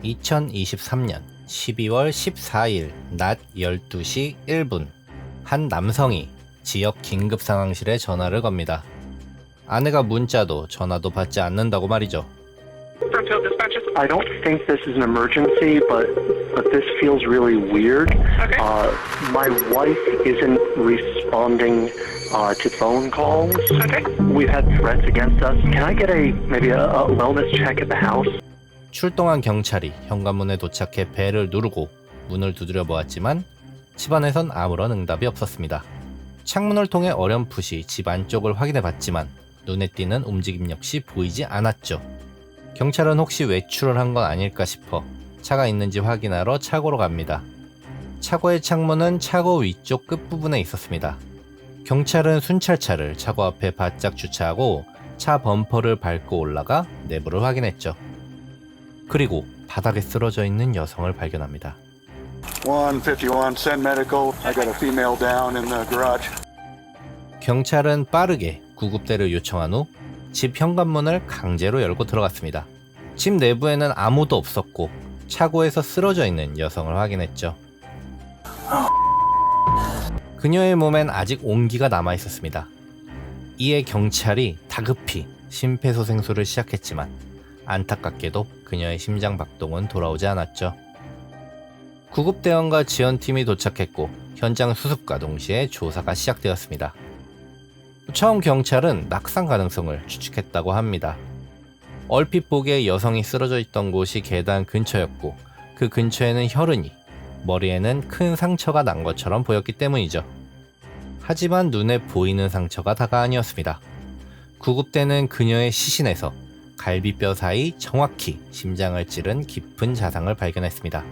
2023년 12월 14일 낮 12시 1분 한 남성이 지역 긴급상황실에 전화를 겁니다. 아내가 문자도 전화도 받지 않는다고 말이죠. I don't think this is an emergency, but this feels really weird. Okay. My wife isn't responding to phone calls. Okay. We've had threats against us. Can I get maybe a wellness check at the house? 출동한 경찰이 현관문에 도착해 벨을 누르고 문을 두드려 보았지만 집안에선 아무런 응답이 없었습니다. 창문을 통해 어렴풋이 집 안쪽을 확인해 봤지만 눈에 띄는 움직임 역시 보이지 않았죠. 경찰은 혹시 외출을 한 건 아닐까 싶어 차가 있는지 확인하러 차고로 갑니다. 차고의 창문은 차고 위쪽 끝부분에 있었습니다. 경찰은 순찰차를 차고 앞에 바짝 주차하고 차 범퍼를 밟고 올라가 내부를 확인했죠. 그리고 바닥에 쓰러져 있는 여성을 발견합니다. 151 Send Medical. I got a female down in the garage. 경찰은 빠르게 구급대를 요청한 후 집 현관문을 강제로 열고 들어갔습니다. 집 내부에는 아무도 없었고 차고에서 쓰러져 있는 여성을 확인했죠. 그녀의 몸엔 아직 온기가 남아 있었습니다. 이에 경찰이 다급히 심폐소생술을 시작했지만 안타깝게도 그녀의 심장 박동은 돌아오지 않았죠. 구급대원과 지원팀이 도착했고 현장 수습과 동시에 조사가 시작되었습니다. 처음 경찰은 낙상 가능성을 추측했다고 합니다. 얼핏 보기에 여성이 쓰러져 있던 곳이 계단 근처였고 그 근처에는 혈흔이, 머리에는 큰 상처가 난 것처럼 보였기 때문이죠. 하지만 눈에 보이는 상처가 다가 아니었습니다. 구급대는 그녀의 시신에서 갈비뼈 사이 정확히 심장을 찌른 깊은 자상을 발견했습니다.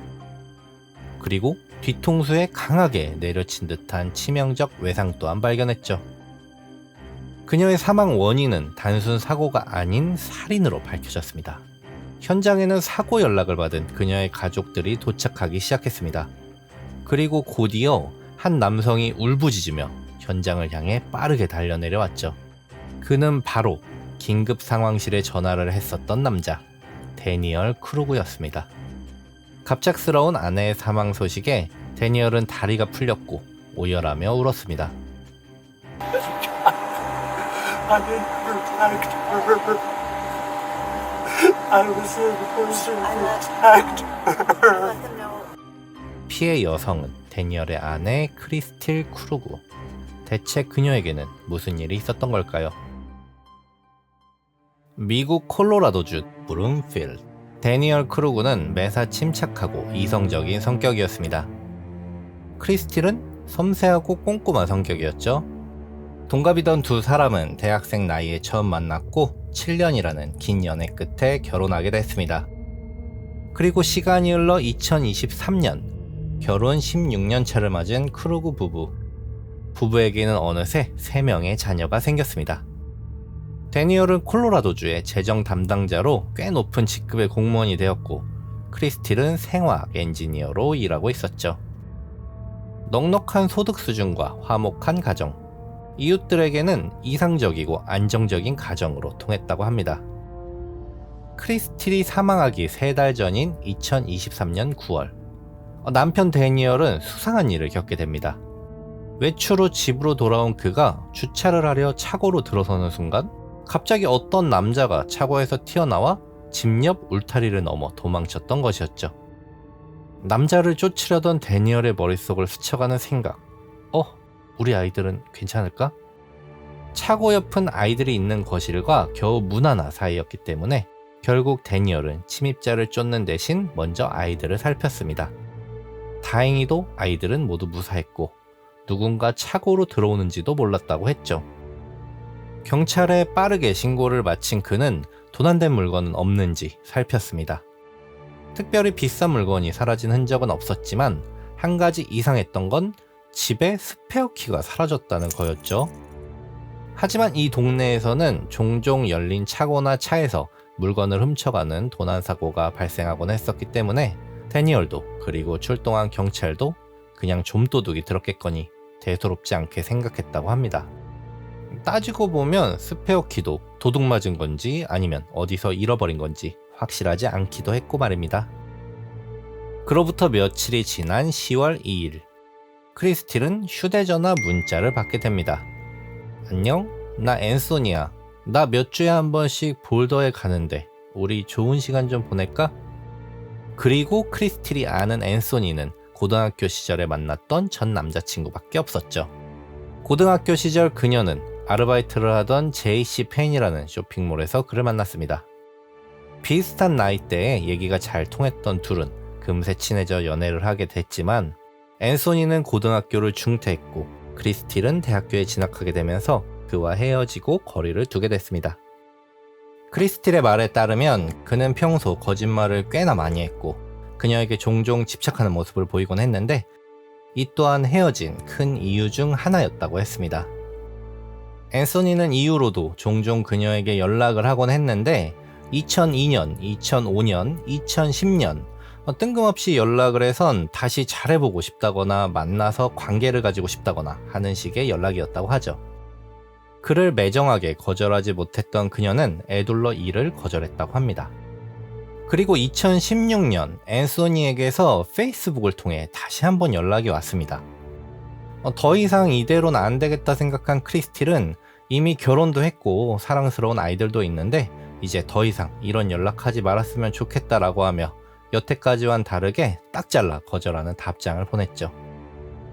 그리고 뒤통수에 강하게 내려친 듯한 치명적 외상 또한 발견했죠. 그녀의 사망 원인은 단순 사고가 아닌 살인으로 밝혀졌습니다. 현장에는 사고 연락을 받은 그녀의 가족들이 도착하기 시작했습니다. 그리고 곧이어 한 남성이 울부짖으며 현장을 향해 빠르게 달려내려왔죠. 그는 바로 긴급 상황실에 전화를 했었던 남자, 데니얼 크루그였습니다. 갑작스러운 아내의 사망 소식에 데니얼은 다리가 풀렸고 오열하며 울었습니다. I didn't protect her. I was supposed to protect her. 피해 여성은 데니얼의 아내 크리스틸 크루그. 대체 그녀에게는 무슨 일이 있었던 걸까요? 미국 콜로라도주 브룸필드. 데니얼 크루그는 매사 침착하고 이성적인 성격이었습니다. 크리스틸은 섬세하고 꼼꼼한 성격이었죠. 동갑이던 두 사람은 대학생 나이에 처음 만났고 7년이라는 긴 연애 끝에 결혼하게 됐습니다. 그리고 시간이 흘러 2023년 결혼 16년 차를 맞은 크루그 부부. 부부에게는 어느새 3명의 자녀가 생겼습니다. 데니얼은 콜로라도주의 재정 담당자로 꽤 높은 직급의 공무원이 되었고 크리스틸은 생화학 엔지니어로 일하고 있었죠. 넉넉한 소득 수준과 화목한 가정. 이웃들에게는 이상적이고 안정적인 가정으로 통했다고 합니다. 크리스틸이 사망하기 3달 전인 2023년 9월, 남편 데니얼은 수상한 일을 겪게 됩니다. 외출 후 집으로 돌아온 그가 주차를 하려 차고로 들어서는 순간 갑자기 어떤 남자가 차고에서 튀어나와 집 옆 울타리를 넘어 도망쳤던 것이었죠. 남자를 쫓으려던 데니얼의 머릿속을 스쳐가는 생각. 우리 아이들은 괜찮을까? 차고 옆은 아이들이 있는 거실과 겨우 문 하나 사이였기 때문에 결국 데니얼은 침입자를 쫓는 대신 먼저 아이들을 살폈습니다. 다행히도 아이들은 모두 무사했고 누군가 차고로 들어오는지도 몰랐다고 했죠. 경찰에 빠르게 신고를 마친 그는 도난된 물건은 없는지 살폈습니다. 특별히 비싼 물건이 사라진 흔적은 없었지만 한 가지 이상했던 건 집에 스페어 키가 사라졌다는 거였죠. 하지만 이 동네에서는 종종 열린 차고나 차에서 물건을 훔쳐가는 도난 사고가 발생하곤 했었기 때문에 데니얼도 그리고 출동한 경찰도 그냥 좀도둑이 들었겠거니 대수롭지 않게 생각했다고 합니다. 따지고 보면 스페어 키도 도둑 맞은 건지 아니면 어디서 잃어버린 건지 확실하지 않기도 했고 말입니다. 그로부터 며칠이 지난 10월 2일, 크리스틸은 휴대전화 문자를 받게 됩니다. 안녕? 나 앤소니야. 나 몇 주에 한 번씩 볼더에 가는데 우리 좋은 시간 좀 보낼까? 그리고 크리스틸이 아는 앤소니는 고등학교 시절에 만났던 전 남자친구밖에 없었죠. 고등학교 시절 그녀는 아르바이트를 하던 JC 펜이라는 쇼핑몰에서 그를 만났습니다. 비슷한 나이대에 얘기가 잘 통했던 둘은 금세 친해져 연애를 하게 됐지만 앤소니는 고등학교를 중퇴했고 크리스틸은 대학교에 진학하게 되면서 그와 헤어지고 거리를 두게 됐습니다. 크리스틸의 말에 따르면 그는 평소 거짓말을 꽤나 많이 했고 그녀에게 종종 집착하는 모습을 보이곤 했는데 이 또한 헤어진 큰 이유 중 하나였다고 했습니다. 앤소니는 이후로도 종종 그녀에게 연락을 하곤 했는데 2002년, 2005년, 2010년 뜬금없이 연락을 해선 다시 잘해보고 싶다거나 만나서 관계를 가지고 싶다거나 하는 식의 연락이었다고 하죠. 그를 매정하게 거절하지 못했던 그녀는 애둘러 이를 거절했다고 합니다. 그리고 2016년 앤소니에게서 페이스북을 통해 다시 한번 연락이 왔습니다. 더 이상 이대로는 안 되겠다 생각한 크리스틸은 이미 결혼도 했고 사랑스러운 아이들도 있는데 이제 더 이상 이런 연락하지 말았으면 좋겠다라고 하며 여태까지와는 다르게 딱 잘라 거절하는 답장을 보냈죠.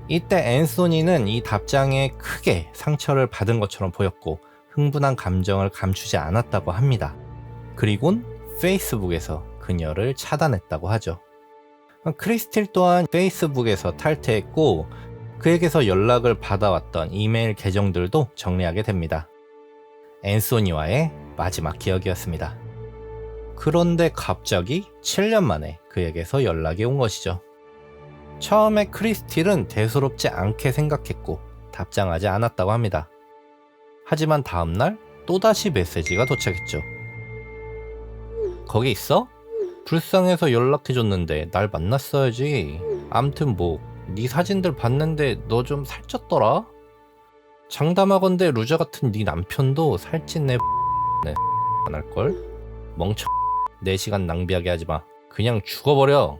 이때 앤소니는 이 답장에 크게 상처를 받은 것처럼 보였고 흥분한 감정을 감추지 않았다고 합니다. 그리곤 페이스북에서 그녀를 차단했다고 하죠. 크리스틸 또한 페이스북에서 탈퇴했고 그에게서 연락을 받아왔던 이메일 계정들도 정리하게 됩니다. 앤소니와의 마지막 기억이었습니다. 그런데 갑자기 7년 만에 그에게서 연락이 온 것이죠. 처음에 크리스틸은 대수롭지 않게 생각했고 답장하지 않았다고 합니다. 하지만 다음날 또다시 메시지가 도착했죠. 거기 있어? 불쌍해서 연락해줬는데 날 만났어야지. 암튼 네 사진들 봤는데 너 좀 살쪘더라? 장담하건대 루저 같은 네 남편도 살찐 내 안 할걸? 멍청 내 시간 낭비하게 하지마. 그냥 죽어버려.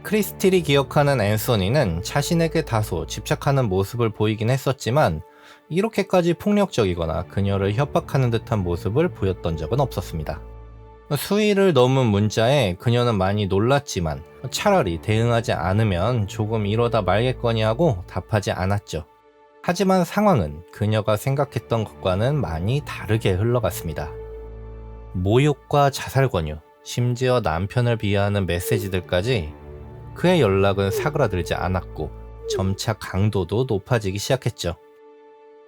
크리스틸이 기억하는 앤소니는 자신에게 다소 집착하는 모습을 보이긴 했었지만 이렇게까지 폭력적이거나 그녀를 협박하는 듯한 모습을 보였던 적은 없었습니다. 수위를 넘은 문자에 그녀는 많이 놀랐지만 차라리 대응하지 않으면 조금 이러다 말겠거니 하고 답하지 않았죠. 하지만 상황은 그녀가 생각했던 것과는 많이 다르게 흘러갔습니다. 모욕과 자살 권유, 심지어 남편을 비하하는 메시지들까지 그의 연락은 사그라들지 않았고 점차 강도도 높아지기 시작했죠.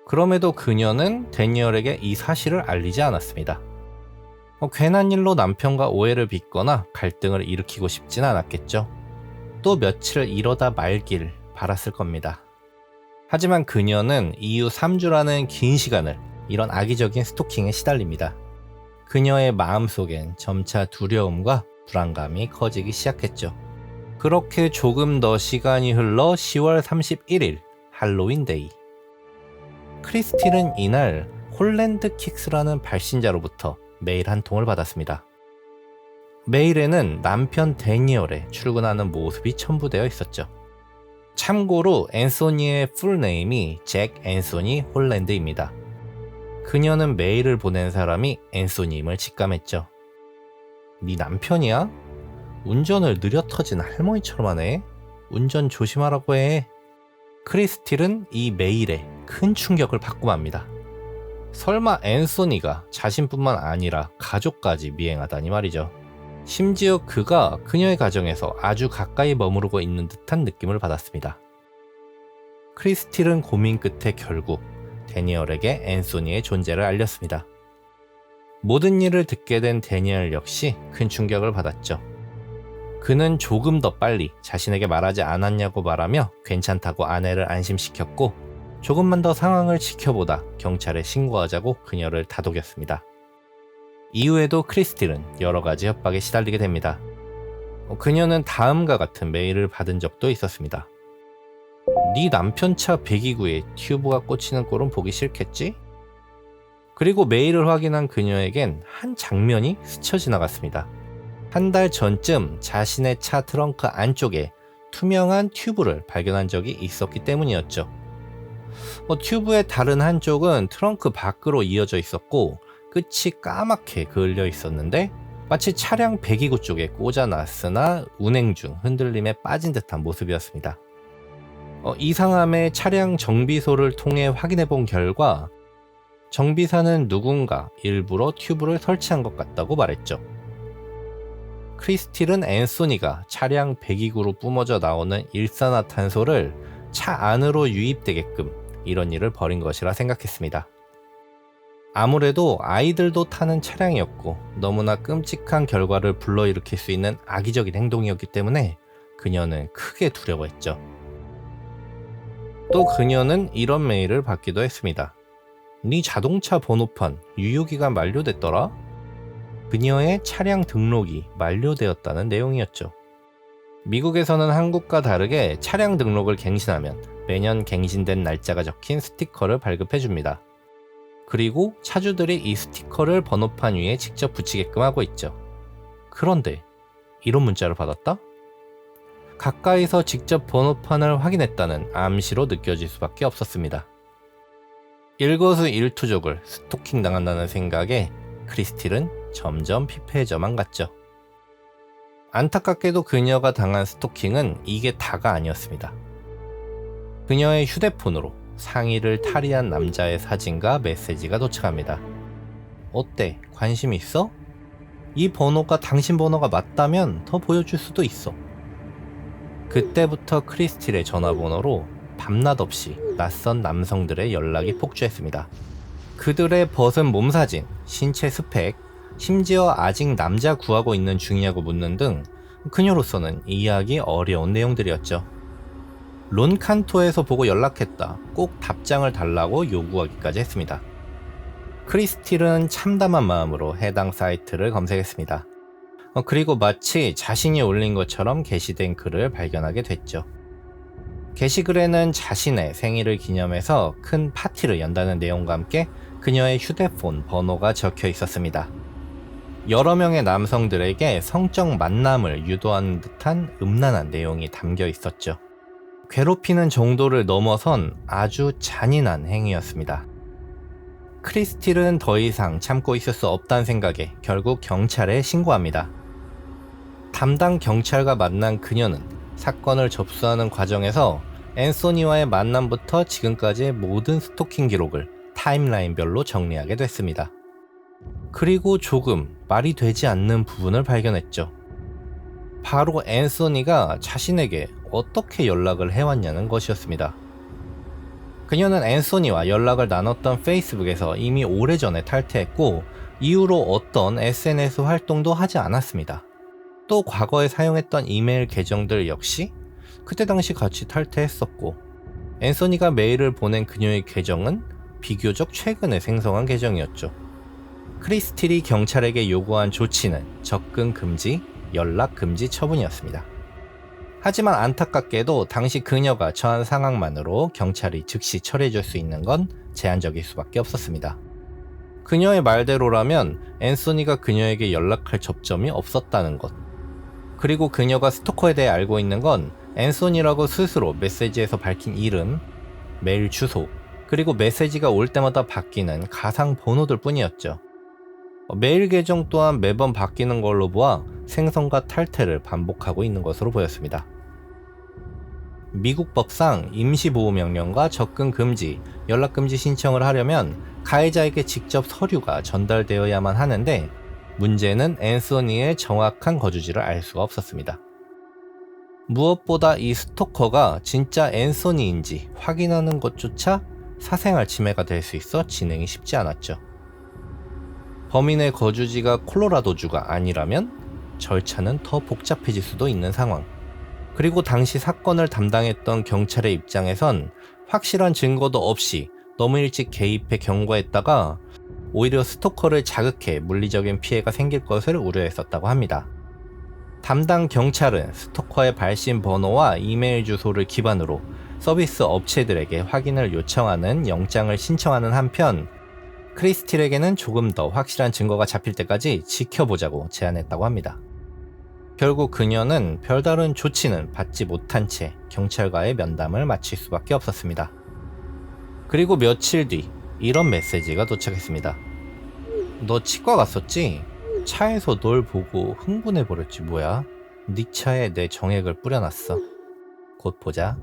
그럼에도 그녀는 데니얼에게 이 사실을 알리지 않았습니다. 괜한 일로 남편과 오해를 빚거나 갈등을 일으키고 싶진 않았겠죠. 또 며칠 이러다 말길 바랐을 겁니다. 하지만 그녀는 이후 3주라는 긴 시간을 이런 악의적인 스토킹에 시달립니다. 그녀의 마음속엔 점차 두려움과 불안감이 커지기 시작했죠. 그렇게 조금 더 시간이 흘러 10월 31일 할로윈 데이. 크리스틸은 이날 홀랜드 킥스라는 발신자로부터 메일 한 통을 받았습니다. 메일에는 남편 데니얼의 출근하는 모습이 첨부되어 있었죠. 참고로 앤소니의 풀네임이 잭 앤소니 홀랜드입니다. 그녀는 메일을 보낸 사람이 앤소니임을 직감했죠. 네 남편이야? 운전을 느려 터진 할머니처럼 하네. 운전 조심하라고 해. 크리스틸은 이 메일에 큰 충격을 받고 맙니다. 설마 앤소니가 자신뿐만 아니라 가족까지 미행하다니 말이죠. 심지어 그가 그녀의 가정에서 아주 가까이 머무르고 있는 듯한 느낌을 받았습니다. 크리스틸은 고민 끝에 결국 데니얼에게 앤소니의 존재를 알렸습니다. 모든 일을 듣게 된 데니얼 역시 큰 충격을 받았죠. 그는 조금 더 빨리 자신에게 말하지 않았냐고 말하며 괜찮다고 아내를 안심시켰고 조금만 더 상황을 지켜보다 경찰에 신고하자고 그녀를 다독였습니다. 이후에도 크리스틸은 여러 가지 협박에 시달리게 됩니다. 그녀는 다음과 같은 메일을 받은 적도 있었습니다. 네 남편 차 배기구에 튜브가 꽂히는 꼴은 보기 싫겠지? 그리고 메일을 확인한 그녀에겐 한 장면이 스쳐 지나갔습니다. 한 달 전쯤 자신의 차 트렁크 안쪽에 투명한 튜브를 발견한 적이 있었기 때문이었죠. 튜브의 다른 한쪽은 트렁크 밖으로 이어져 있었고 끝이 까맣게 그을려 있었는데 마치 차량 배기구 쪽에 꽂아놨으나 운행 중 흔들림에 빠진 듯한 모습이었습니다. 이상함에 차량 정비소를 통해 확인해 본 결과 정비사는 누군가 일부러 튜브를 설치한 것 같다고 말했죠. 크리스틸은 앤소니가 차량 배기구로 뿜어져 나오는 일산화탄소를 차 안으로 유입되게끔 이런 일을 벌인 것이라 생각했습니다. 아무래도 아이들도 타는 차량이었고 너무나 끔찍한 결과를 불러일으킬 수 있는 악의적인 행동이었기 때문에 그녀는 크게 두려워했죠. 또 그녀는 이런 메일을 받기도 했습니다. 네 자동차 번호판 유효기간 만료됐더라? 그녀의 차량 등록이 만료되었다는 내용이었죠. 미국에서는 한국과 다르게 차량 등록을 갱신하면 매년 갱신된 날짜가 적힌 스티커를 발급해줍니다. 그리고 차주들이 이 스티커를 번호판 위에 직접 붙이게끔 하고 있죠. 그런데 이런 문자를 받았다? 가까이서 직접 번호판을 확인했다는 암시로 느껴질 수밖에 없었습니다. 일거수일투족을 스토킹 당한다는 생각에 크리스틸은 점점 피폐해져만 갔죠. 안타깝게도 그녀가 당한 스토킹은 이게 다가 아니었습니다. 그녀의 휴대폰으로 상의를 탈의한 남자의 사진과 메시지가 도착합니다. 어때? 관심 있어? 이 번호가 당신 번호가 맞다면 더 보여줄 수도 있어. 그때부터 크리스틸의 전화번호로 밤낮 없이 낯선 남성들의 연락이 폭주했습니다. 그들의 벗은 몸사진, 신체 스펙, 심지어 아직 남자 구하고 있는 중이냐고 묻는 등 그녀로서는 이해하기 어려운 내용들이었죠. 론칸토에서 보고 연락했다. 꼭 답장을 달라고 요구하기까지 했습니다. 크리스틸은 참담한 마음으로 해당 사이트를 검색했습니다. 그리고 마치 자신이 올린 것처럼 게시된 글을 발견하게 됐죠. 게시글에는 자신의 생일을 기념해서 큰 파티를 연다는 내용과 함께 그녀의 휴대폰 번호가 적혀 있었습니다. 여러 명의 남성들에게 성적 만남을 유도하는 듯한 음란한 내용이 담겨 있었죠. 괴롭히는 정도를 넘어선 아주 잔인한 행위였습니다. 크리스틸은 더 이상 참고 있을 수 없다는 생각에 결국 경찰에 신고합니다. 담당 경찰과 만난 그녀는 사건을 접수하는 과정에서 앤소니와의 만남부터 지금까지의 모든 스토킹 기록을 타임라인별로 정리하게 됐습니다. 그리고 조금 말이 되지 않는 부분을 발견했죠. 바로 앤소니가 자신에게 어떻게 연락을 해왔냐는 것이었습니다. 그녀는 앤소니와 연락을 나눴던 페이스북에서 이미 오래전에 탈퇴했고 이후로 어떤 SNS 활동도 하지 않았습니다. 또 과거에 사용했던 이메일 계정들 역시 그때 당시 같이 탈퇴했었고 앤소니가 메일을 보낸 그녀의 계정은 비교적 최근에 생성한 계정이었죠. 크리스틸이 경찰에게 요구한 조치는 접근 금지, 연락 금지 처분이었습니다. 하지만 안타깝게도 당시 그녀가 처한 상황만으로 경찰이 즉시 처리해줄 수 있는 건 제한적일 수밖에 없었습니다. 그녀의 말대로라면 앤소니가 그녀에게 연락할 접점이 없었다는 것, 그리고 그녀가 스토커에 대해 알고 있는 건 앤소니라고 스스로 메시지에서 밝힌 이름, 메일 주소, 그리고 메시지가 올 때마다 바뀌는 가상 번호들 뿐이었죠. 메일 계정 또한 매번 바뀌는 걸로 보아 생성과 탈퇴를 반복하고 있는 것으로 보였습니다. 미국 법상 임시보호명령과 접근금지, 연락금지 신청을 하려면 가해자에게 직접 서류가 전달되어야만 하는데 문제는 앤소니의 정확한 거주지를 알 수가 없었습니다. 무엇보다 이 스토커가 진짜 앤소니인지 확인하는 것조차 사생활 침해가 될 수 있어 진행이 쉽지 않았죠. 범인의 거주지가 콜로라도주가 아니라면 절차는 더 복잡해질 수도 있는 상황. 그리고 당시 사건을 담당했던 경찰의 입장에선 확실한 증거도 없이 너무 일찍 개입해 경고했다가 오히려 스토커를 자극해 물리적인 피해가 생길 것을 우려했었다고 합니다. 담당 경찰은 스토커의 발신 번호와 이메일 주소를 기반으로 서비스 업체들에게 확인을 요청하는 영장을 신청하는 한편 크리스틸에게는 조금 더 확실한 증거가 잡힐 때까지 지켜보자고 제안했다고 합니다. 결국 그녀는 별다른 조치는 받지 못한 채 경찰과의 면담을 마칠 수밖에 없었습니다. 그리고 며칠 뒤 이런 메시지가 도착했습니다. 너 치과 갔었지? 차에서 널 보고 흥분해버렸지 뭐야? 네 차에 내 정액을 뿌려놨어. 곧 보자.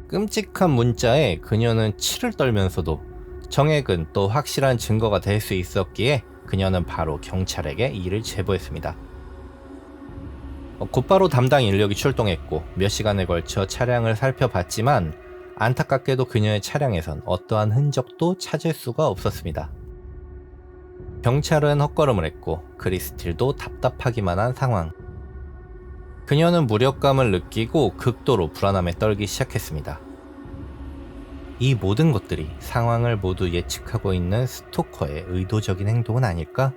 끔찍한 문자에 그녀는 치를 떨면서도 정액은 또 확실한 증거가 될 수 있었기에 그녀는 바로 경찰에게 이를 제보했습니다. 곧바로 담당 인력이 출동했고 몇 시간에 걸쳐 차량을 살펴봤지만 안타깝게도 그녀의 차량에선 어떠한 흔적도 찾을 수가 없었습니다. 경찰은 헛걸음을 했고 크리스틸도 답답하기만 한 상황. 그녀는 무력감을 느끼고 극도로 불안함에 떨기 시작했습니다. 이 모든 것들이 상황을 모두 예측하고 있는 스토커의 의도적인 행동은 아닐까?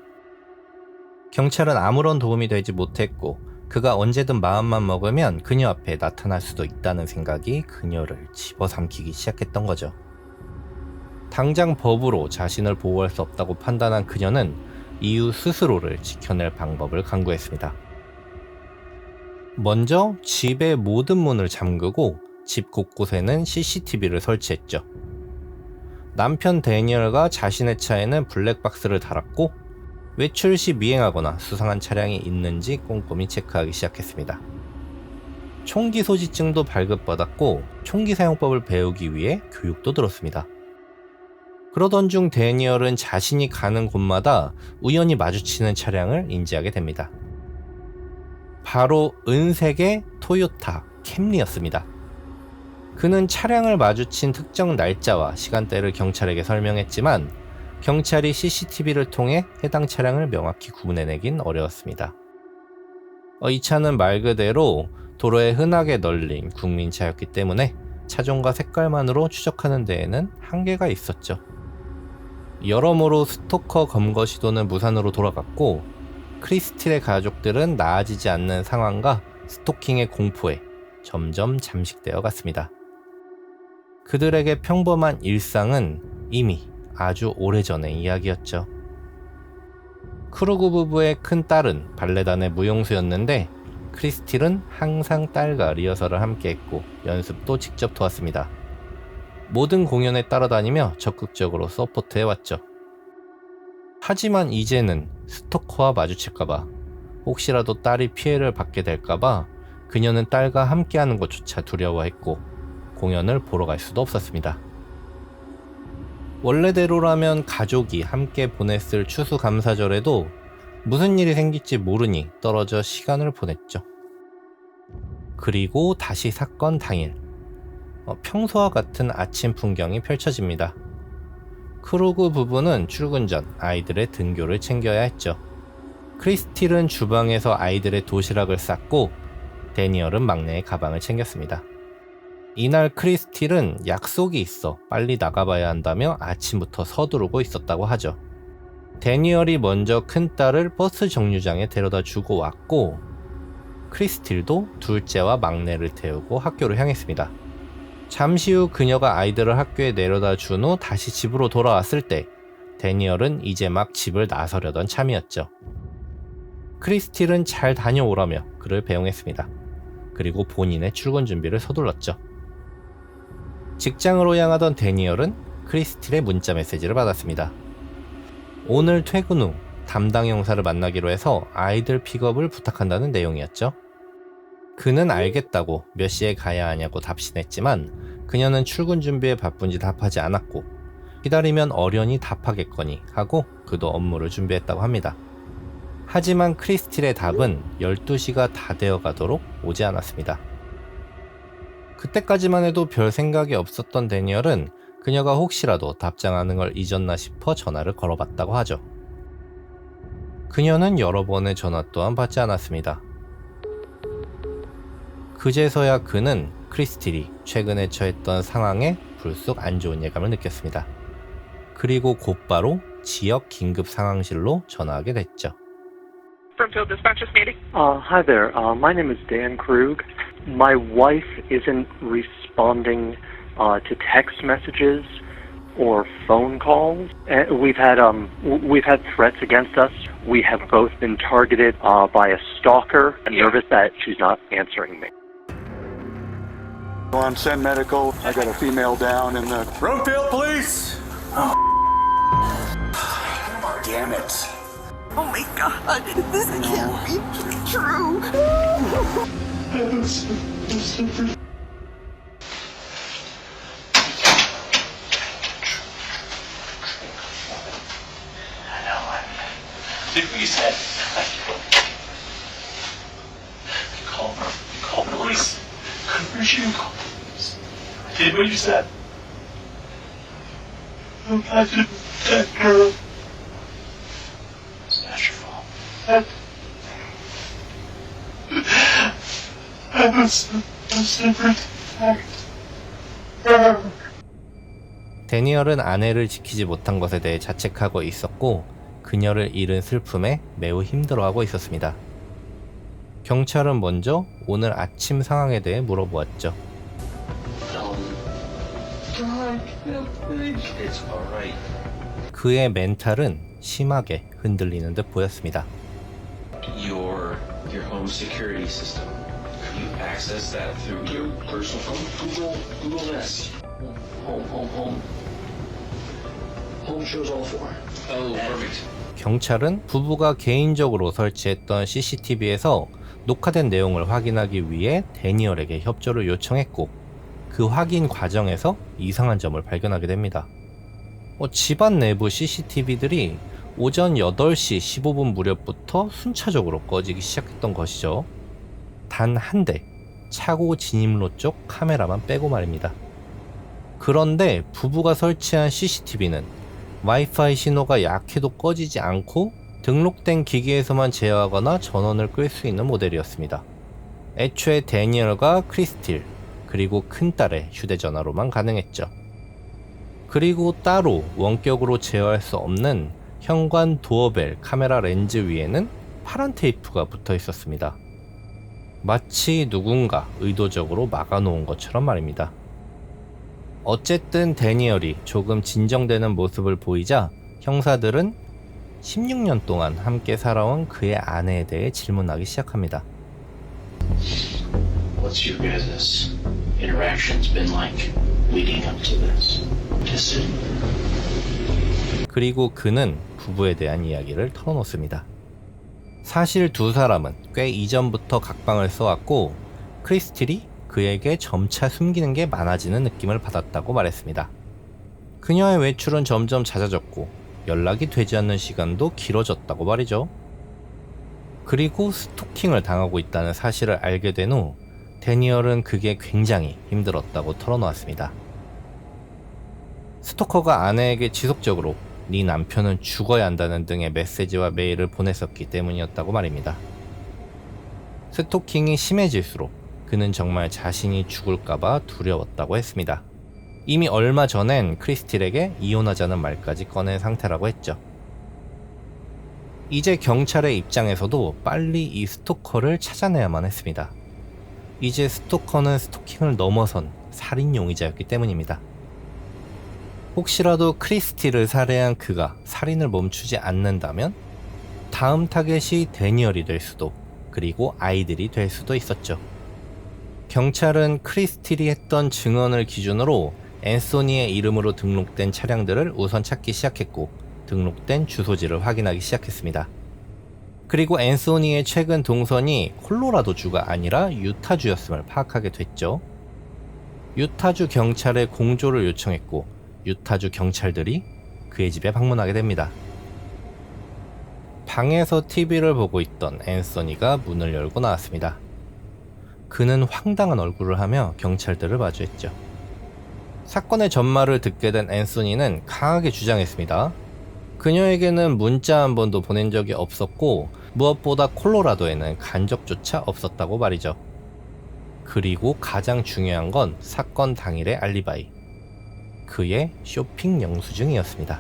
경찰은 아무런 도움이 되지 못했고 그가 언제든 마음만 먹으면 그녀 앞에 나타날 수도 있다는 생각이 그녀를 집어삼키기 시작했던 거죠. 당장 법으로 자신을 보호할 수 없다고 판단한 그녀는 이후 스스로를 지켜낼 방법을 강구했습니다. 먼저 집의 모든 문을 잠그고 집 곳곳에는 CCTV를 설치했죠. 남편 데니얼과 자신의 차에는 블랙박스를 달았고 외출 시 미행하거나 수상한 차량이 있는지 꼼꼼히 체크하기 시작했습니다. 총기 소지증도 발급받았고 총기 사용법을 배우기 위해 교육도 들었습니다. 그러던 중 데니얼은 자신이 가는 곳마다 우연히 마주치는 차량을 인지하게 됩니다. 바로 은색의 토요타 캠리였습니다. 그는 차량을 마주친 특정 날짜와 시간대를 경찰에게 설명했지만 경찰이 CCTV를 통해 해당 차량을 명확히 구분해내긴 어려웠습니다. 이 차는 말 그대로 도로에 흔하게 널린 국민차였기 때문에 차종과 색깔만으로 추적하는 데에는 한계가 있었죠. 여러모로 스토커 검거 시도는 무산으로 돌아갔고 크리스틸의 가족들은 나아지지 않는 상황과 스토킹의 공포에 점점 잠식되어 갔습니다. 그들에게 평범한 일상은 이미 아주 오래전의 이야기였죠. 크루그 부부의 큰 딸은 발레단의 무용수였는데 크리스틸은 항상 딸과 리허설을 함께했고 연습도 직접 도왔습니다. 모든 공연에 따라다니며 적극적으로 서포트해왔죠. 하지만 이제는 스토커와 마주칠까봐, 혹시라도 딸이 피해를 받게 될까봐 그녀는 딸과 함께하는 것조차 두려워했고 공연을 보러 갈 수도 없었습니다. 원래대로라면 가족이 함께 보냈을 추수감사절에도 무슨 일이 생길지 모르니 떨어져 시간을 보냈죠. 그리고 다시 사건 당일, 평소와 같은 아침 풍경이 펼쳐집니다. 크루그 부부는 출근 전 아이들의 등교를 챙겨야 했죠. 크리스틸은 주방에서 아이들의 도시락을 쌌고 데니얼은 막내의 가방을 챙겼습니다. 이날 크리스틸은 약속이 있어 빨리 나가봐야 한다며 아침부터 서두르고 있었다고 하죠. 데니얼이 먼저 큰딸을 버스 정류장에 데려다 주고 왔고 크리스틸도 둘째와 막내를 태우고 학교를 향했습니다. 잠시 후 그녀가 아이들을 학교에 내려다 준 후 다시 집으로 돌아왔을 때 데니얼은 이제 막 집을 나서려던 참이었죠. 크리스틸은 잘 다녀오라며 그를 배웅했습니다. 그리고 본인의 출근 준비를 서둘렀죠. 직장으로 향하던 데니얼은 크리스틸의 문자 메시지를 받았습니다. 오늘 퇴근 후 담당 형사를 만나기로 해서 아이들 픽업을 부탁한다는 내용이었죠. 그는 알겠다고 몇 시에 가야 하냐고 답신했지만 그녀는 출근 준비에 바쁜지 답하지 않았고 기다리면 어련히 답하겠거니 하고 그도 업무를 준비했다고 합니다. 하지만 크리스틸의 답은 12시가 다 되어 가도록 오지 않았습니다. 그때까지만 해도 별 생각이 없었던 데니얼은 그녀가 혹시라도 답장하는 걸 잊었나 싶어 전화를 걸어봤다고 하죠. 그녀는 여러 번의 전화 또한 받지 않았습니다. 그제서야 그는 크리스틸이 최근에 처했던 상황에 불쑥 안 좋은 예감을 느꼈습니다. 그리고 곧바로 지역 긴급 상황실로 전화하게 됐죠. Springfield Dispatchers meeting. Hi there. My name is Dan Krug. My wife isn't responding to text messages, or phone calls. We've had threats against us. We have both been targeted by a stalker. I'm nervous that she's not answering me. On send medical. I got a female down in the Broomfield Police! Oh, damn it. Oh my god, this can't be true. Did what you said. Call police. I appreciate you call police. Did what you said. I did that girl. It's not your fault. I was protect. 데니얼은 아내를 지키지 못한 것에 대해 자책하고 있었고 그녀를 잃은 슬픔에 매우 힘들어하고 있었습니다. 경찰은 먼저 오늘 아침 상황에 대해 물어보았죠. It's alright. 그의 멘탈은 심하게 흔들리는 듯 보였습니다. Your home security system. You access that through your personal phone. Google this. Home. Home shows all four. Oh, perfect. 경찰은 부부가 개인적으로 설치했던 CCTV에서 녹화된 내용을 확인하기 위해 데니얼에게 협조를 요청했고 그 확인 과정에서 이상한 점을 발견하게 됩니다. 집안 내부 CCTV들이 오전 8시 15분 무렵부터 순차적으로 꺼지기 시작했던 것이죠. 단 한 대, 차고 진입로 쪽 카메라만 빼고 말입니다. 그런데 부부가 설치한 CCTV는 와이파이 신호가 약해도 꺼지지 않고 등록된 기기에서만 제어하거나 전원을 끌 수 있는 모델이었습니다. 애초에 데니얼과 크리스틸 그리고 큰딸의 휴대전화로만 가능했죠. 그리고 따로 원격으로 제어할 수 없는 현관 도어벨 카메라 렌즈 위에는 파란 테이프가 붙어 있었습니다. 마치 누군가 의도적으로 막아놓은 것처럼 말입니다. 어쨌든 데니얼이 조금 진정되는 모습을 보이자 형사들은 16년 동안 함께 살아온 그의 아내에 대해 질문하기 시작합니다. What's your guys' interactions been like leading up to this? 그리고 그는 부부에 대한 이야기를 털어놓습니다. 사실 두 사람은 꽤 이전부터 각방을 써왔고 크리스틸이 그에게 점차 숨기는 게 많아지는 느낌을 받았다고 말했습니다. 그녀의 외출은 점점 잦아졌고 연락이 되지 않는 시간도 길어졌다고 말이죠. 그리고 스토킹을 당하고 있다는 사실을 알게 된 후 데니얼은 그게 굉장히 힘들었다고 털어놓았습니다. 스토커가 아내에게 지속적으로 네 남편은 죽어야 한다는 등의 메시지와 메일을 보냈었기 때문이었다고 말입니다. 스토킹이 심해질수록 그는 정말 자신이 죽을까봐 두려웠다고 했습니다. 이미 얼마 전엔 크리스틸에게 이혼하자는 말까지 꺼낸 상태라고 했죠. 이제 경찰의 입장에서도 빨리 이 스토커를 찾아내야만 했습니다. 이제 스토커는 스토킹을 넘어선 살인 용의자였기 때문입니다. 혹시라도 크리스틸을 살해한 그가 살인을 멈추지 않는다면 다음 타겟이 데니얼이 될 수도, 그리고 아이들이 될 수도 있었죠. 경찰은 크리스틸이 했던 증언을 기준으로 앤소니의 이름으로 등록된 차량들을 우선 찾기 시작했고 등록된 주소지를 확인하기 시작했습니다. 그리고 앤소니의 최근 동선이 콜로라도주가 아니라 유타주였음을 파악하게 됐죠. 유타주 경찰에 공조를 요청했고 유타주 경찰들이 그의 집에 방문하게 됩니다. 방에서 TV를 보고 있던 앤소니가 문을 열고 나왔습니다. 그는 황당한 얼굴을 하며 경찰들을 마주했죠. 사건의 전말을 듣게 된 앤소니는 강하게 주장했습니다. 그녀에게는 문자 한 번도 보낸 적이 없었고 무엇보다 콜로라도에는 간 적조차 없었다고 말이죠. 그리고 가장 중요한 건 사건 당일의 알리바이. 그의 쇼핑 영수증이었습니다.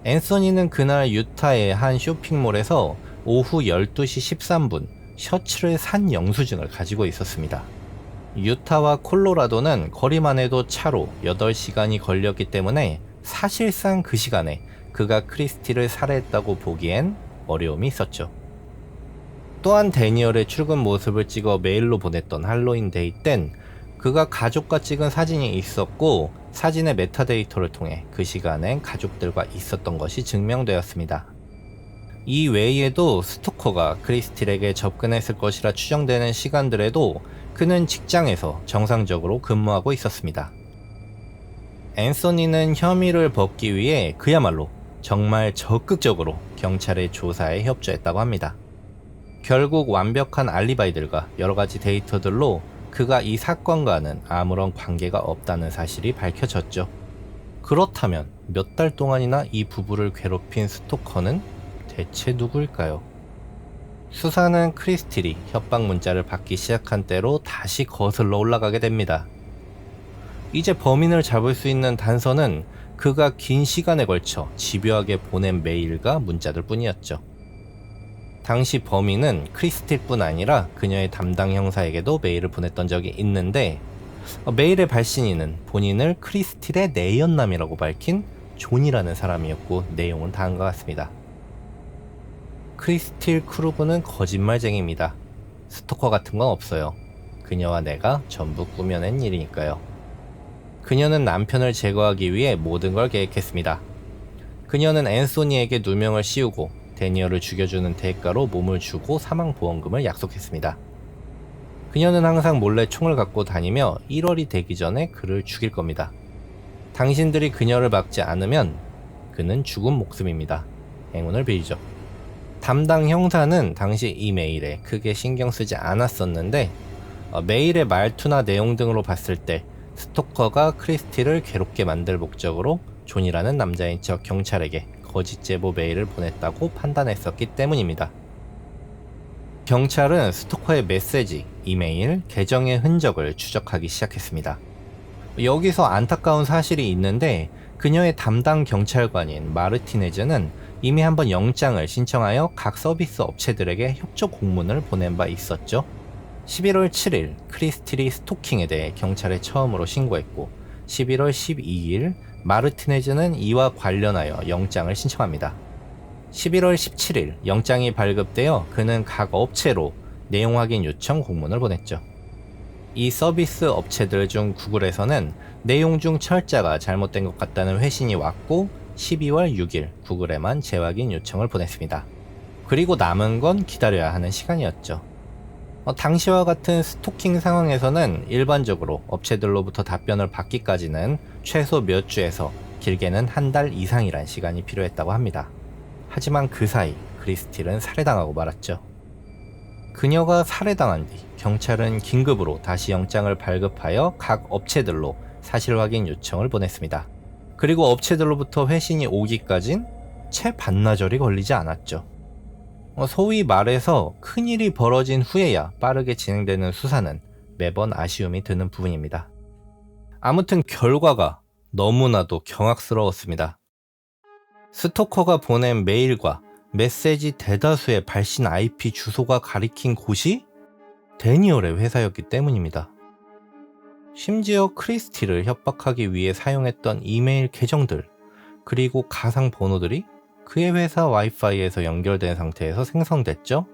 앤소니는 그날 유타의 한 쇼핑몰에서 오후 12시 13분 셔츠를 산 영수증을 가지고 있었습니다. 유타와 콜로라도는 거리만 해도 차로 8시간이 걸렸기 때문에 사실상 그 시간에 그가 크리스티를 살해했다고 보기엔 어려움이 있었죠. 또한 데니얼의 출근 모습을 찍어 메일로 보냈던 할로윈 데이 땐 그가 가족과 찍은 사진이 있었고 사진의 메타데이터를 통해 그 시간엔 가족들과 있었던 것이 증명되었습니다. 이 외에도 스토커가 크리스틸에게 접근했을 것이라 추정되는 시간들에도 그는 직장에서 정상적으로 근무하고 있었습니다. 앤서니는 혐의를 벗기 위해 그야말로 정말 적극적으로 경찰의 조사에 협조했다고 합니다. 결국 완벽한 알리바이들과 여러가지 데이터들로 그가 이 사건과는 아무런 관계가 없다는 사실이 밝혀졌죠. 그렇다면 몇 달 동안이나 이 부부를 괴롭힌 스토커는 대체 누구일까요? 수사는 크리스틸이 협박 문자를 받기 시작한 때로 다시 거슬러 올라가게 됩니다. 이제 범인을 잡을 수 있는 단서는 그가 긴 시간에 걸쳐 집요하게 보낸 메일과 문자들 뿐이었죠. 당시 범인은 크리스틸뿐 아니라 그녀의 담당 형사에게도 메일을 보냈던 적이 있는데 메일의 발신인은 본인을 크리스틸의 내연남이라고 밝힌 존이라는 사람이었고 내용은 다음과 같습니다. 크리스틸 크루그는 거짓말쟁이입니다. 스토커 같은 건 없어요. 그녀와 내가 전부 꾸며낸 일이니까요. 그녀는 남편을 제거하기 위해 모든 걸 계획했습니다. 그녀는 앤소니에게 누명을 씌우고 데니얼을 죽여주는 대가로 몸을 주고 사망보험금을 약속했습니다. 그녀는 항상 몰래 총을 갖고 다니며 1월이 되기 전에 그를 죽일 겁니다. 당신들이 그녀를 막지 않으면 그는 죽은 목숨입니다. 행운을 빌죠. 담당 형사는 당시 이 메일에 크게 신경 쓰지 않았었는데 메일의 말투나 내용 등으로 봤을 때 스토커가 크리스티를 괴롭게 만들 목적으로 존이라는 남자인 척 경찰에게 거짓 제보 메일을 보냈다고 판단했었기 때문입니다. 경찰은 스토커의 메시지, 이메일, 계정의 흔적을 추적하기 시작했습니다. 여기서 안타까운 사실이 있는데 그녀의 담당 경찰관인 마르티네즈는 이미 한번 영장을 신청하여 각 서비스 업체들에게 협조 공문을 보낸 바 있었죠. 11월 7일 크리스틸이 스토킹에 대해 경찰에 처음으로 신고했고 11월 12일 마르티네즈는 이와 관련하여 영장을 신청합니다. 11월 17일 영장이 발급되어 그는 각 업체로 내용 확인 요청 공문을 보냈죠. 이 서비스 업체들 중 구글에서는 내용 중 철자가 잘못된 것 같다는 회신이 왔고 12월 6일 구글에만 재확인 요청을 보냈습니다. 그리고 남은 건 기다려야 하는 시간이었죠. 당시와 같은 스토킹 상황에서는 일반적으로 업체들로부터 답변을 받기까지는 최소 몇 주에서 길게는 한 달 이상이란 시간이 필요했다고 합니다. 하지만 그 사이 크리스틸은 살해당하고 말았죠. 그녀가 살해당한 뒤 경찰은 긴급으로 다시 영장을 발급하여 각 업체들로 사실 확인 요청을 보냈습니다. 그리고 업체들로부터 회신이 오기까진 채 반나절이 걸리지 않았죠. 소위 말해서 큰일이 벌어진 후에야 빠르게 진행되는 수사는 매번 아쉬움이 드는 부분입니다. 아무튼 결과가 너무나도 경악스러웠습니다. 스토커가 보낸 메일과 메시지 대다수의 발신 IP 주소가 가리킨 곳이 데니얼의 회사였기 때문입니다. 심지어 크리스티를 협박하기 위해 사용했던 이메일 계정들 그리고 가상 번호들이 그의 회사 와이파이에서 연결된 상태에서 생성됐죠.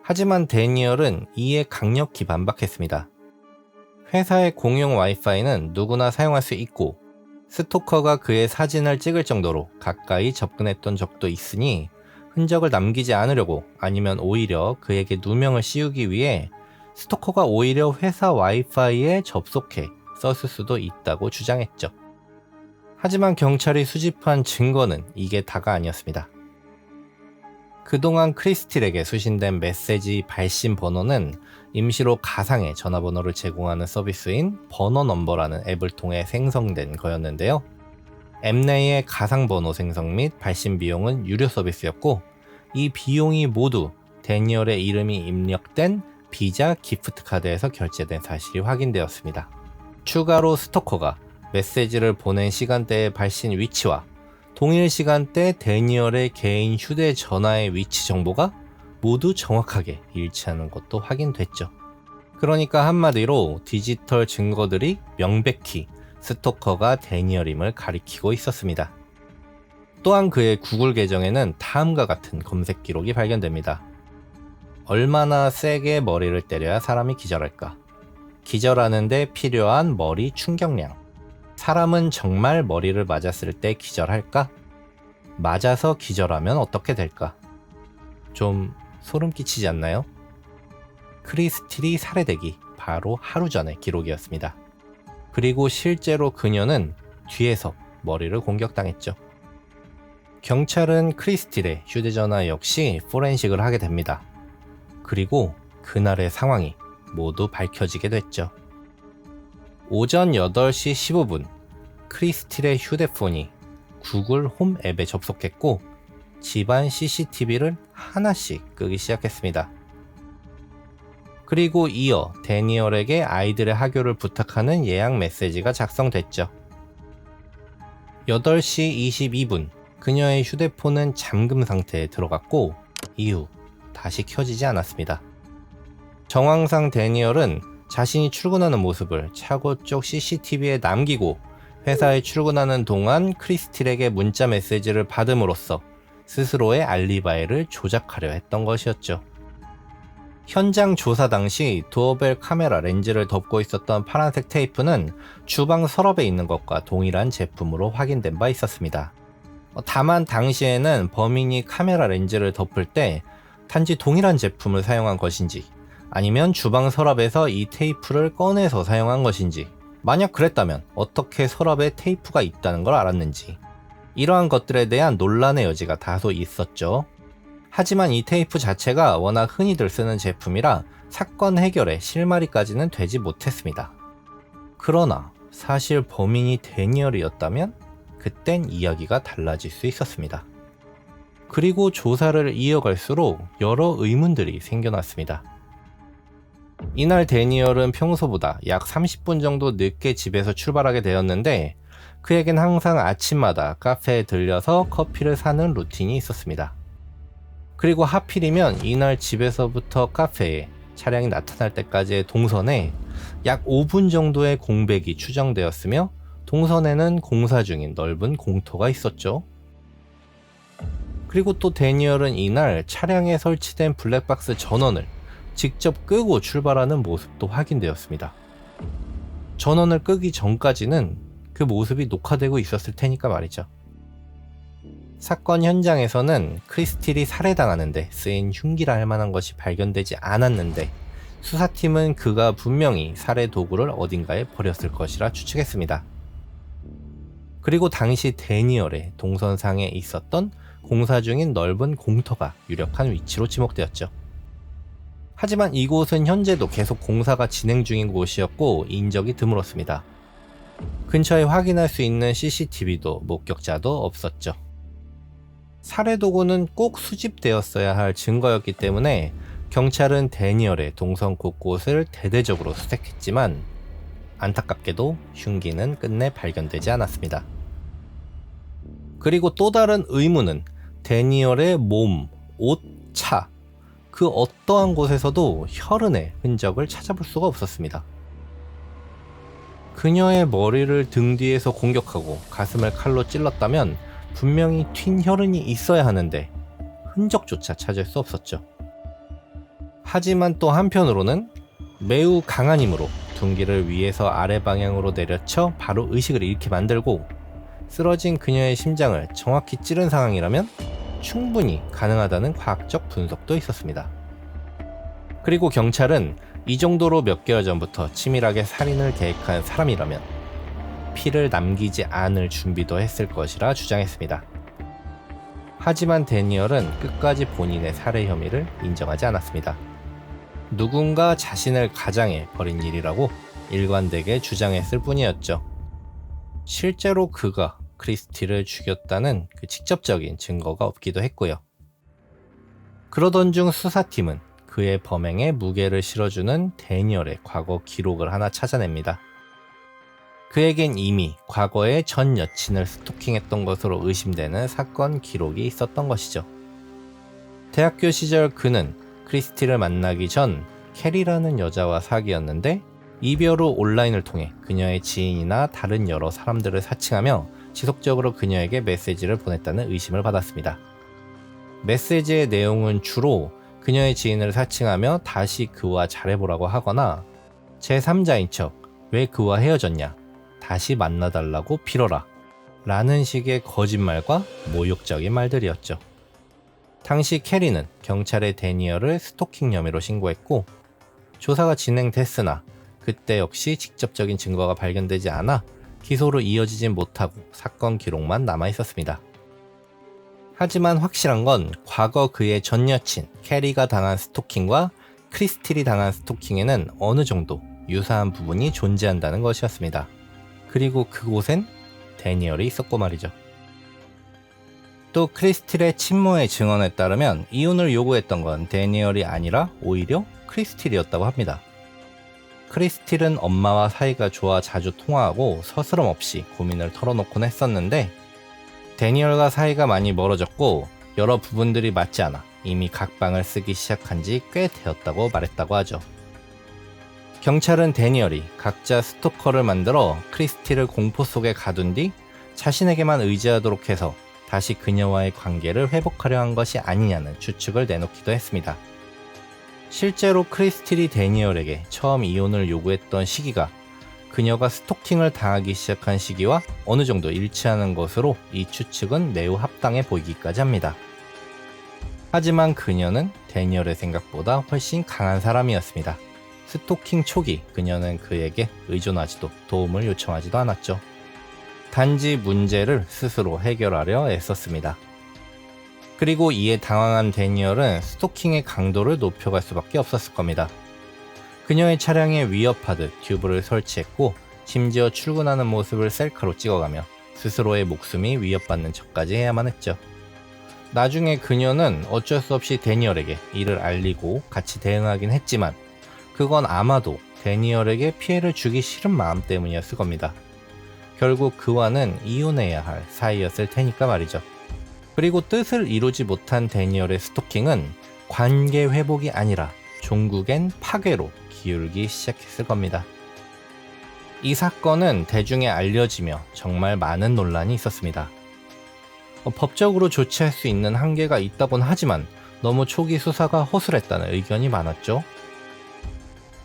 하지만 데니얼은 이에 강력히 반박했습니다. 회사의 공용 와이파이는 누구나 사용할 수 있고 스토커가 그의 사진을 찍을 정도로 가까이 접근했던 적도 있으니 흔적을 남기지 않으려고 아니면 오히려 그에게 누명을 씌우기 위해 스토커가 오히려 회사 와이파이에 접속해 썼을 수도 있다고 주장했죠. 하지만 경찰이 수집한 증거는 이게 다가 아니었습니다. 그동안 크리스틸에게 수신된 메시지 발신 번호는 임시로 가상의 전화번호를 제공하는 서비스인 번호넘버라는 앱을 통해 생성된 거였는데요. 앱 내의 가상번호 생성 및 발신 비용은 유료 서비스였고 이 비용이 모두 데니얼의 이름이 입력된 비자 기프트 카드에서 결제된 사실이 확인되었습니다. 추가로 스토커가 메시지를 보낸 시간대의 발신 위치와 동일 시간대 데니얼의 개인 휴대전화의 위치 정보가 모두 정확하게 일치하는 것도 확인됐죠. 그러니까 한마디로 디지털 증거들이 명백히 스토커가 데니얼임을 가리키고 있었습니다. 또한 그의 구글 계정에는 다음과 같은 검색 기록이 발견됩니다. 얼마나 세게 머리를 때려야 사람이 기절할까? 기절하는데 필요한 머리 충격량. 사람은 정말 머리를 맞았을 때 기절할까? 맞아서 기절하면 어떻게 될까? 좀 소름 끼치지 않나요? 크리스틸이 살해되기 바로 하루 전의 기록이었습니다. 그리고 실제로 그녀는 뒤에서 머리를 공격당했죠. 경찰은 크리스틸의 휴대전화 역시 포렌식을 하게 됩니다. 그리고 그날의 상황이 모두 밝혀지게 됐죠. 오전 8시 15분 크리스틸의 휴대폰이 구글 홈 앱에 접속했고 집안 CCTV를 하나씩 끄기 시작했습니다. 그리고 이어 데니얼에게 아이들의 하교를 부탁하는 예약 메시지가 작성됐죠. 8시 22분 그녀의 휴대폰은 잠금 상태에 들어갔고 이후 다시 켜지지 않았습니다. 정황상 데니얼은 자신이 출근하는 모습을 차고 쪽 CCTV에 남기고 회사에 출근하는 동안 크리스틸에게 문자 메시지를 받음으로써 스스로의 알리바이를 조작하려 했던 것이었죠. 현장 조사 당시 도어벨 카메라 렌즈를 덮고 있었던 파란색 테이프는 주방 서랍에 있는 것과 동일한 제품으로 확인된 바 있었습니다. 다만 당시에는 범인이 카메라 렌즈를 덮을 때 단지 동일한 제품을 사용한 것인지 아니면 주방 서랍에서 이 테이프를 꺼내서 사용한 것인지, 만약 그랬다면 어떻게 서랍에 테이프가 있다는 걸 알았는지, 이러한 것들에 대한 논란의 여지가 다소 있었죠. 하지만 이 테이프 자체가 워낙 흔히들 쓰는 제품이라 사건 해결에 실마리까지는 되지 못했습니다. 그러나 사실 범인이 데니얼이었다면 그땐 이야기가 달라질 수 있었습니다. 그리고 조사를 이어갈수록 여러 의문들이 생겨났습니다. 이날 데니얼은 평소보다 약 30분 정도 늦게 집에서 출발하게 되었는데 그에겐 항상 아침마다 카페에 들려서 커피를 사는 루틴이 있었습니다. 그리고 하필이면 이날 집에서부터 카페에 차량이 나타날 때까지의 동선에 약 5분 정도의 공백이 추정되었으며 동선에는 공사 중인 넓은 공터가 있었죠. 그리고 또 데니얼은 이날 차량에 설치된 블랙박스 전원을 직접 끄고 출발하는 모습도 확인되었습니다. 전원을 끄기 전까지는 그 모습이 녹화되고 있었을 테니까 말이죠. 사건 현장에서는 크리스틸이 살해당하는데 쓰인 흉기라 할 만한 것이 발견되지 않았는데 수사팀은 그가 분명히 살해 도구를 어딘가에 버렸을 것이라 추측했습니다. 그리고 당시 데니얼의 동선상에 있었던 공사 중인 넓은 공터가 유력한 위치로 지목되었죠. 하지만 이곳은 현재도 계속 공사가 진행 중인 곳이었고 인적이 드물었습니다. 근처에 확인할 수 있는 CCTV도 목격자도 없었죠. 살해 도구는 꼭 수집되었어야 할 증거였기 때문에 경찰은 데니얼의 동선 곳곳을 대대적으로 수색했지만 안타깝게도 흉기는 끝내 발견되지 않았습니다. 그리고 또 다른 의문은 데니얼의 몸, 옷, 차, 그 어떠한 곳에서도 혈흔의 흔적을 찾아볼 수가 없었습니다. 그녀의 머리를 등 뒤에서 공격하고 가슴을 칼로 찔렀다면 분명히 튄 혈흔이 있어야 하는데 흔적조차 찾을 수 없었죠. 하지만 또 한편으로는 매우 강한 힘으로 둔기를 위에서 아래 방향으로 내려쳐 바로 의식을 잃게 만들고 쓰러진 그녀의 심장을 정확히 찌른 상황이라면 충분히 가능하다는 과학적 분석도 있었습니다. 그리고 경찰은 이 정도로 몇 개월 전부터 치밀하게 살인을 계획한 사람이라면 피를 남기지 않을 준비도 했을 것이라 주장했습니다. 하지만 데니얼은 끝까지 본인의 살해 혐의를 인정하지 않았습니다. 누군가 자신을 가장해 버린 일이라고 일관되게 주장했을 뿐이었죠. 실제로 그가 크리스틸을 죽였다는 그 직접적인 증거가 없기도 했고요. 그러던 중 수사팀은 그의 범행에 무게를 실어주는 데니얼의 과거 기록을 하나 찾아냅니다. 그에겐 이미 과거에 전 여친을 스토킹했던 것으로 의심되는 사건 기록이 있었던 것이죠. 대학교 시절 그는 크리스틸을 만나기 전 캐리라는 여자와 사귀었는데 이별 후 온라인을 통해 그녀의 지인이나 다른 여러 사람들을 사칭하며 지속적으로 그녀에게 메시지를 보냈다는 의심을 받았습니다. 메시지의 내용은 주로 그녀의 지인을 사칭하며 다시 그와 잘해보라고 하거나 제3자인 척 왜 그와 헤어졌냐, 다시 만나달라고 빌어라 라는 식의 거짓말과 모욕적인 말들이었죠. 당시 캐리는 경찰에 데니얼을 스토킹 혐의로 신고했고 조사가 진행됐으나 그때 역시 직접적인 증거가 발견되지 않아 기소로 이어지진 못하고 사건 기록만 남아 있었습니다. 하지만 확실한 건 과거 그의 전 여친 캐리가 당한 스토킹과 크리스틸이 당한 스토킹에는 어느 정도 유사한 부분이 존재한다는 것이었습니다. 그리고 그곳엔 데니얼이 있었고 말이죠. 또 크리스틸의 친모의 증언에 따르면 이혼을 요구했던 건 데니얼이 아니라 오히려 크리스틸이었다고 합니다. 크리스틸은 엄마와 사이가 좋아 자주 통화하고 서스럼 없이 고민을 털어놓곤 했었는데 데니얼과 사이가 많이 멀어졌고 여러 부분들이 맞지 않아 이미 각방을 쓰기 시작한 지 꽤 되었다고 말했다고 하죠. 경찰은 데니얼이 각자 스토커를 만들어 크리스틸을 공포 속에 가둔 뒤 자신에게만 의지하도록 해서 다시 그녀와의 관계를 회복하려 한 것이 아니냐는 추측을 내놓기도 했습니다. 실제로 크리스틸이 데니얼에게 처음 이혼을 요구했던 시기가 그녀가 스토킹을 당하기 시작한 시기와 어느 정도 일치하는 것으로 이 추측은 매우 합당해 보이기까지 합니다. 하지만 그녀는 데니얼의 생각보다 훨씬 강한 사람이었습니다. 스토킹 초기 그녀는 그에게 의존하지도 도움을 요청하지도 않았죠. 단지 문제를 스스로 해결하려 애썼습니다. 그리고 이에 당황한 데니얼은 스토킹의 강도를 높여갈 수밖에 없었을 겁니다. 그녀의 차량에 위협하듯 튜브를 설치했고 심지어 출근하는 모습을 셀카로 찍어가며 스스로의 목숨이 위협받는 척까지 해야만 했죠. 나중에 그녀는 어쩔 수 없이 데니얼에게 이를 알리고 같이 대응하긴 했지만 그건 아마도 데니얼에게 피해를 주기 싫은 마음 때문이었을 겁니다. 결국 그와는 이혼해야 할 사이였을 테니까 말이죠. 그리고 뜻을 이루지 못한 데니얼의 스토킹은 관계 회복이 아니라 종국엔 파괴로 기울기 시작했을 겁니다. 이 사건은 대중에 알려지며 정말 많은 논란이 있었습니다. 법적으로 조치할 수 있는 한계가 있다곤 하지만 너무 초기 수사가 허술했다는 의견이 많았죠.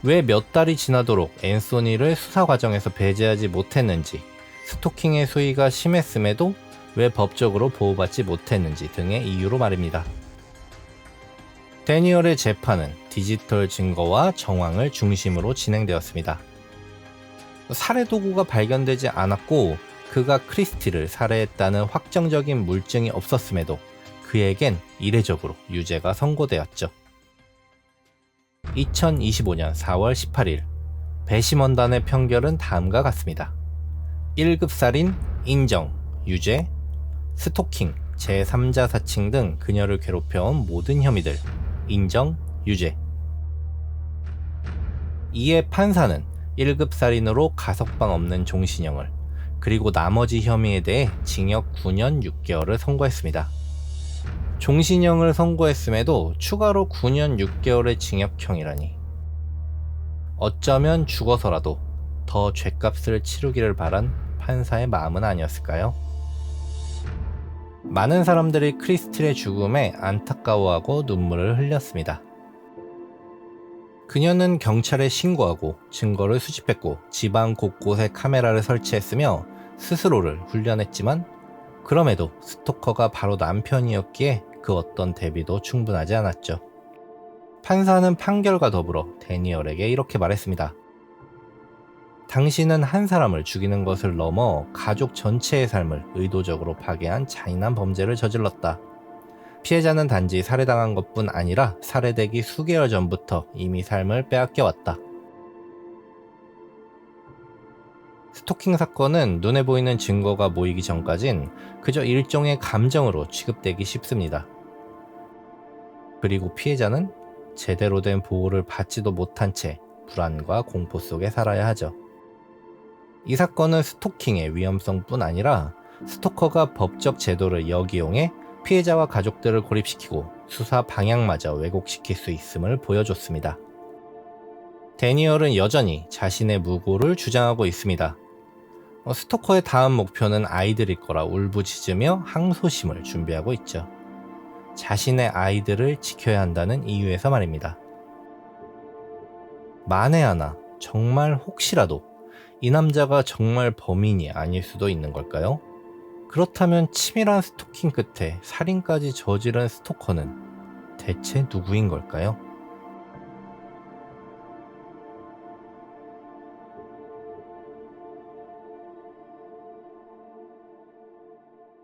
왜 몇 달이 지나도록 앤소니를 수사 과정에서 배제하지 못했는지, 스토킹의 수위가 심했음에도 왜 법적으로 보호받지 못했는지 등의 이유로 말입니다. 데니얼의 재판은 디지털 증거와 정황을 중심으로 진행되었습니다. 살해 도구가 발견되지 않았고 그가 크리스틸을 살해했다는 확정적인 물증이 없었음에도 그에겐 이례적으로 유죄가 선고되었죠. 2025년 4월 18일 배심원단의 판결은 다음과 같습니다. 1급 살인 인정, 유죄, 스토킹, 제3자 사칭 등 그녀를 괴롭혀온 모든 혐의들 인정, 유죄. 이에 판사는 1급 살인으로 가석방 없는 종신형을 그리고 나머지 혐의에 대해 징역 9년 6개월을 선고했습니다. 종신형을 선고했음에도 추가로 9년 6개월의 징역형이라니. 어쩌면 죽어서라도 더 죗값을 치르기를 바란 판사의 마음은 아니었을까요? 많은 사람들이 크리스틸의 죽음에 안타까워하고 눈물을 흘렸습니다. 그녀는 경찰에 신고하고 증거를 수집했고 지방 곳곳에 카메라를 설치했으며 스스로를 훈련했지만 그럼에도 스토커가 바로 남편이었기에 그 어떤 대비도 충분하지 않았죠. 판사는 판결과 더불어 데니얼에게 이렇게 말했습니다. 당신은 한 사람을 죽이는 것을 넘어 가족 전체의 삶을 의도적으로 파괴한 잔인한 범죄를 저질렀다. 피해자는 단지 살해당한 것뿐 아니라 살해되기 수개월 전부터 이미 삶을 빼앗겨왔다. 스토킹 사건은 눈에 보이는 증거가 모이기 전까진 그저 일종의 감정으로 취급되기 쉽습니다. 그리고 피해자는 제대로 된 보호를 받지도 못한 채 불안과 공포 속에 살아야 하죠. 이 사건은 스토킹의 위험성뿐 아니라 스토커가 법적 제도를 역이용해 피해자와 가족들을 고립시키고 수사 방향마저 왜곡시킬 수 있음을 보여줬습니다. 데니얼은 여전히 자신의 무고를 주장하고 있습니다. 스토커의 다음 목표는 아이들일 거라 울부짖으며 항소심을 준비하고 있죠. 자신의 아이들을 지켜야 한다는 이유에서 말입니다. 만에 하나 정말 혹시라도 이 남자가 정말 범인이 아닐 수도 있는 걸까요? 그렇다면 치밀한 스토킹 끝에 살인까지 저지른 스토커는 대체 누구인 걸까요?